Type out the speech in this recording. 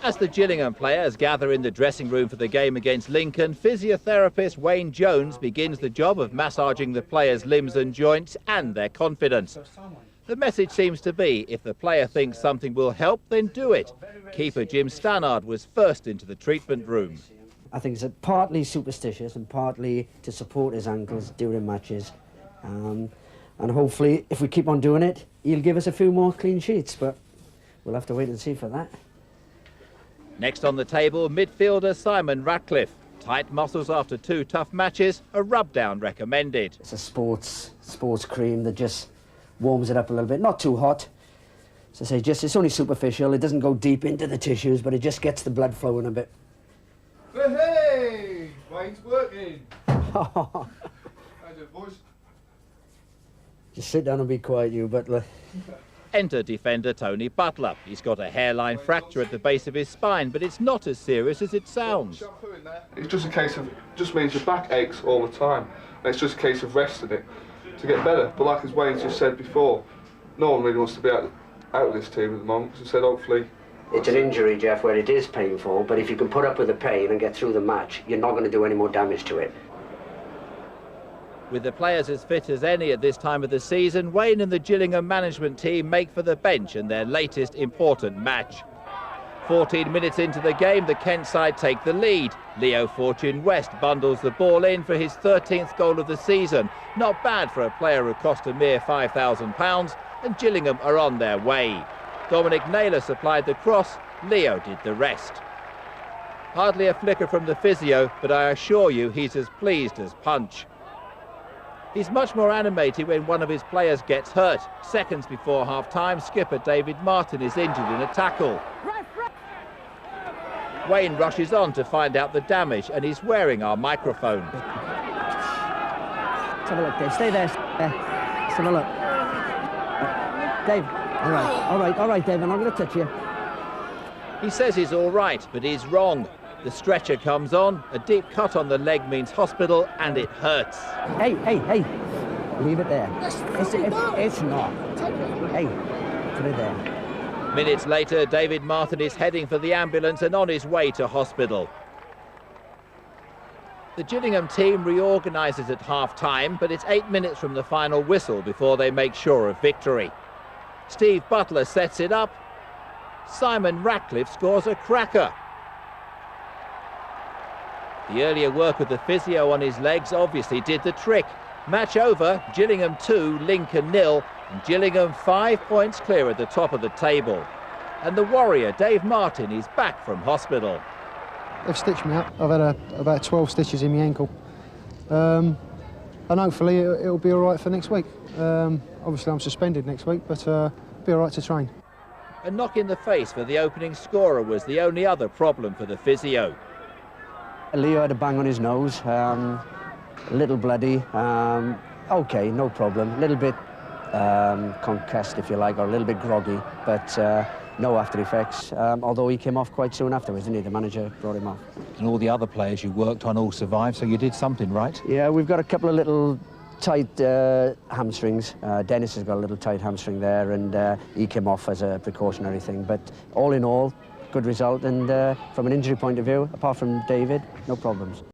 As the Gillingham players gather in the dressing room for the game against Lincoln, physiotherapist Wayne Jones begins the job of massaging the players' limbs and joints and their confidence. The message seems to be, if the player thinks something will help, then do it. Keeper Jim Stannard was first into the treatment room. I think it's partly superstitious and partly to support his ankles during matches. And hopefully, if we keep on doing it, he'll give us a few more clean sheets, but we'll have to wait and see for that. Next on the table, midfielder Simon Ratcliffe. Tight muscles after 2 tough matches, a rub-down recommended. It's a sports cream that just warms it up a little bit. Not too hot. As I say, it's only superficial. It doesn't go deep into the tissues, but it just gets the blood flowing a bit. Hey, Wayne's working. How's it, boys? Just sit down and be quiet, you butler. Enter defender Tony Butler. He's got a hairline fracture at the base of his spine, but it's not as serious as it sounds. It's just a case of, just means your back aches all the time. And it's just a case of resting it to get better. But like as Wayne just said before, no one really wants to be out of this team at the moment. As I said, hopefully. It's an injury, Jeff, where it is painful, but if you can put up with the pain and get through the match, you're not going to do any more damage to it. With the players as fit as any at this time of the season, Wayne and the Gillingham management team make for the bench in their latest important match. 14 minutes into the game, the Kent side take the lead. Leo Fortune West bundles the ball in for his 13th goal of the season. Not bad for a player who cost a mere £5,000, and Gillingham are on their way. Dominic Naylor supplied the cross, Leo did the rest. Hardly a flicker from the physio, but I assure you he's as pleased as Punch. He's much more animated when one of his players gets hurt. Seconds before half-time, skipper David Martin is injured in a tackle. Wayne rushes on to find out the damage, and he's wearing our microphone. Let's have a look, Dave. Stay there. Let's have a look. Dave, all right, Dave, I'm not going to touch you. He says he's all right, but he's wrong. The stretcher comes on, a deep cut on the leg means hospital, and it hurts. Hey, leave it there. It's not. Hey, put it there. Minutes later, David Martin is heading for the ambulance and on his way to hospital. The Gillingham team reorganises at half-time, but it's 8 minutes from the final whistle before they make sure of victory. Steve Butler sets it up. Simon Ratcliffe scores a cracker. The earlier work of the physio on his legs obviously did the trick. Match over, Gillingham 2, Lincoln 0, and Gillingham 5 points clear at the top of the table. And the warrior, Dave Martin, is back from hospital. They've stitched me up. I've had about 12 stitches in my ankle. And hopefully it'll be all right for next week. Obviously I'm suspended next week, but it'll be all right to train. A knock in the face for the opening scorer was the only other problem for the physio. Leo had a bang on his nose, a little bloody, okay, no problem, a little bit concussed if you like, or a little bit groggy, but no after effects, although he came off quite soon afterwards, didn't he? The manager brought him off. And all the other players you worked on all survived, so you did something right? Yeah, we've got a couple of little tight hamstrings. Dennis has got a little tight hamstring there, and he came off as a precautionary thing, but all in all, good result, and from an injury point of view, apart from David, no problems.